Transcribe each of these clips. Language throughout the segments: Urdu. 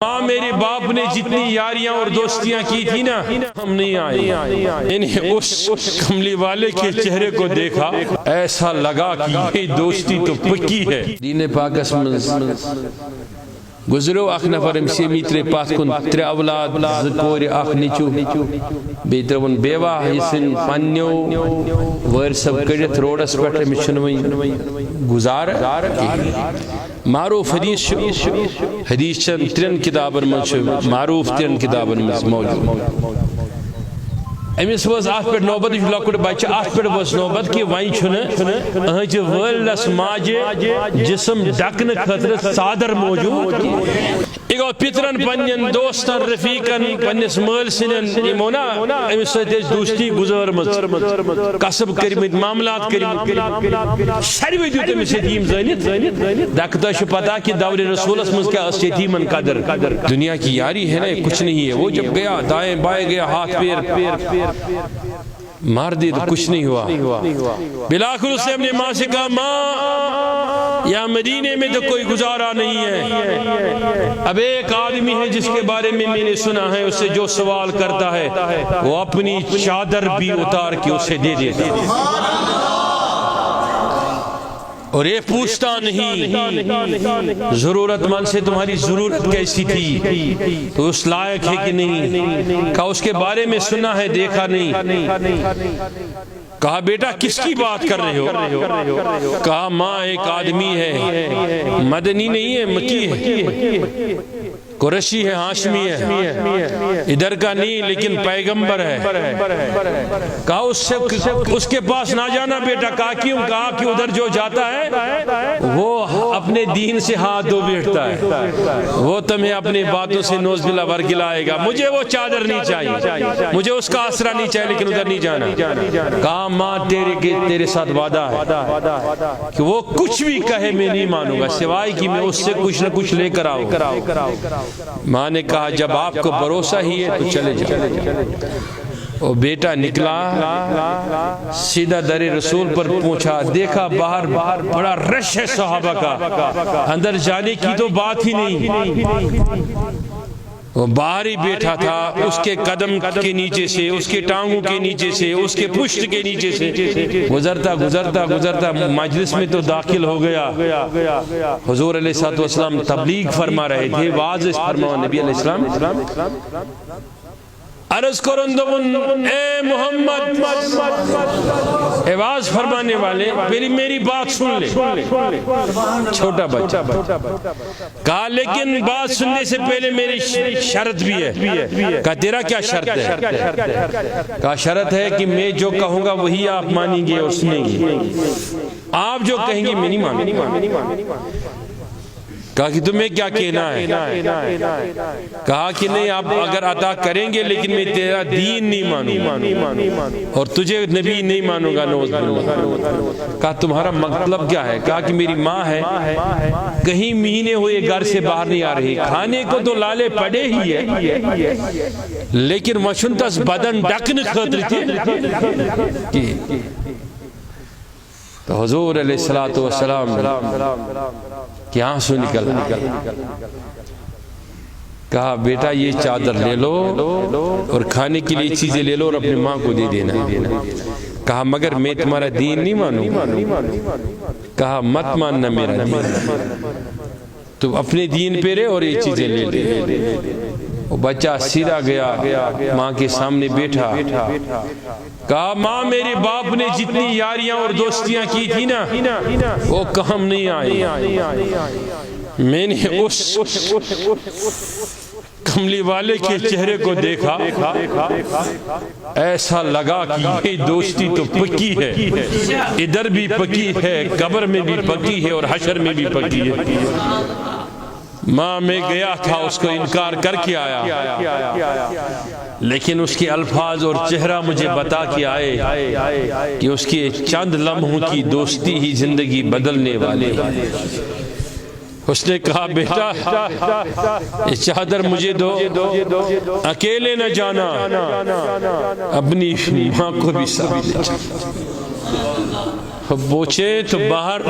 ماں میرے باپ نے جتنی یاریاں اور دوستیاں کی تھی نا ہم نہیں آئے. انہیں اس کملی والے کے چہرے کو دیکھا ایسا لگا کہ یہ دوستی تو پکی ہے. دین پاکس منز گزرو اخ نفر امسی میتر پاس کن تر اولاد زکور اخ نچو بیترون بیوا حسن پنیو ور سب کڑت روڈس پٹر مچھنوئی گزار معروف حدیث چند ترین کتابن من معروف ترین کتابن من موجود. امس وز ات پہ نوبت لکٹ بچہ ات پہ وز نوبت کہ وین اہج ورلڈس ماجہ جسم ڈکن خطر صادر موجود. یہ گو پترن پنن دوستن رفیقن پنس مل سن یمونا امس سۭتۍ دوستی گزارمژ کسب کرمت معاملات کرمت ساروی دیت امس یتیم زٲنِتھ دکھ تہ چھ پتہ کہ دور رسولس مز کیا اس یتیمن قدر. دنیا کی یاری ہے نا کچھ نہیں ہے. وہ جب گیا دائیں بائیں گیا ہاتھ پیر مار دی تو کچھ نہیں ہوا. بلاخر اس نے اپنی ماں سے کہا ماں یا مدینے میں تو کوئی گزارا نہیں ہے. اب ایک آدمی ہے جس کے بارے میں نے سنا ہے اس سے جو سوال کرتا ہے وہ اپنی چادر بھی اتار کے اسے دے دیتا ہے اور یہ پوچھتا نہیں ضرورت مند سے تمہاری ضرورت کیسی تھی تو اس لائق ہے کہ نہیں. کہا اس کے بارے میں سنا ہے دیکھا نہیں. کہا بیٹا کس کی بات کر رہے ہو؟ کہا ماں ایک آدمی ہے مدنی نہیں ہے مکی ہے قریشی ہے ہاشمی ہے ادھر کا نہیں لیکن پیغمبر ہے. کہا اس کے پاس نہ جانا بیٹا. کہا کیوں؟ کہا کہ ادھر جو جاتا ہے وہ اپنے دین سے ہاتھ دھو بیٹھتا ہے وہ تمہیں اپنی باتوں سے نوز بلا ورگلائے گا. مجھے وہ چادر نہیں چاہیے مجھے اس کا آسرا نہیں چاہیے لیکن ادھر نہیں جانا. کہا ماں تیرے ساتھ وعدہ ہے کہ وہ کچھ بھی کہے میں نہیں مانوں گا سوائے کہ میں اس سے کچھ نہ کچھ لے کر آؤں. ماں نے کہا جب آپ کو بھروسہ ہی ہے تو چلے جاؤ. وہ بیٹا نکلا سیدھا در رسول پر پہنچا. دیکھا باہر بڑا رش ہے صحابہ کا. اندر جانے کی تو بات ہی نہیں. وہ باہر ہی بیٹھا تھا. اس کے قدم کے نیچے سے اس کے ٹانگوں کے نیچے سے اس کے پشت کے نیچے سے گزرتا مجلس میں تو داخل ہو گیا. حضور علیہ السلام تبلیغ فرما رہے تھے واضح فرما. نبی علیہ السلام عرض کرن دون اے محمد آواز فرمانے والے میری بات سن لے. چھوٹا بچہ کہا لیکن بات سننے سے پہلے میری شرط بھی ہے. کہا تیرا کیا شرط ہے؟ کہا شرط ہے کہ میں جو کہوں گا وہی آپ مانیں گے اور سنیں گے. آپ جو کہیں گے میں نہیں مانوں گا. کہا کہ تمہیں کیا کہنا ہے؟ کہا کہ نہیں آپ اگر عطا کریں گے لیکن میں تیرا دین نہیں مانوں اور تجھے نبی نہیں مانوں گا. نوز باللہ. کہا تمہارا مطلب کیا ہے؟ کہا کہ میری ماں ہے کہیں مہینے ہوئے گھر سے باہر نہیں آ رہی. کھانے کو تو لالے پڑے ہی ہے لیکن وشنتس بدن ڈکن خطر تھے. تو حضور علیہ السلام کہ آنسو نکل. کہا بیٹا یہ چادر لے لو اور کھانے کے لیے چیزیں لے لو اور اپنی ماں کو دے دینا. کہا مگر میں تمہارا دین نہیں مانوں. کہا مت ماننا میرا دین تو اپنے دین پہ رہے اور یہ چیزیں لے لے. وہ بچہ سیدھا گیا ماں کے سامنے بیٹھا. کہا ماں میرے باپ نے جتنی یاریاں اور دوستیاں کی تھی نا وہ کام نہیں آئی. میں نے اس کملی والے کے چہرے کو دیکھا ایسا لگا کہ یہ دوستی تو پکی ہے. ادھر بھی پکی ہے قبر میں بھی پکی ہے اور حشر میں بھی پکی ہے. ماں میں گیا تھا اس کو انکار کر کے آیا لیکن اس کے الفاظ اور چہرہ مجھے بتا کے آئے کہ اس کے چند لمحوں کی دوستی ہی زندگی بدلنے والے. اس نے کہا بیٹا یہ چادر مجھے دو اکیلے نہ جانا اپنی ماں کو بھی ساتھ لے جانا. پوچھے تو باہر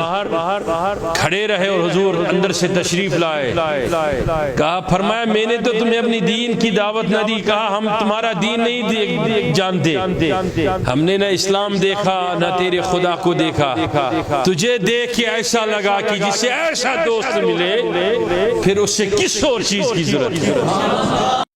کھڑے رہے اور حضور اندر سے تشریف لائے. کہا فرمایا میں نے تو تمہیں اپنی دین کی دعوت نہ دی. کہا ہم تمہارا دین نہیں جانتے, ہم نے نہ اسلام دیکھا نہ تیرے خدا کو دیکھا. تجھے دیکھ کے ایسا لگا کہ جسے ایسا دوست ملے پھر اس سے کس اور چیز کی ضرورت ہے.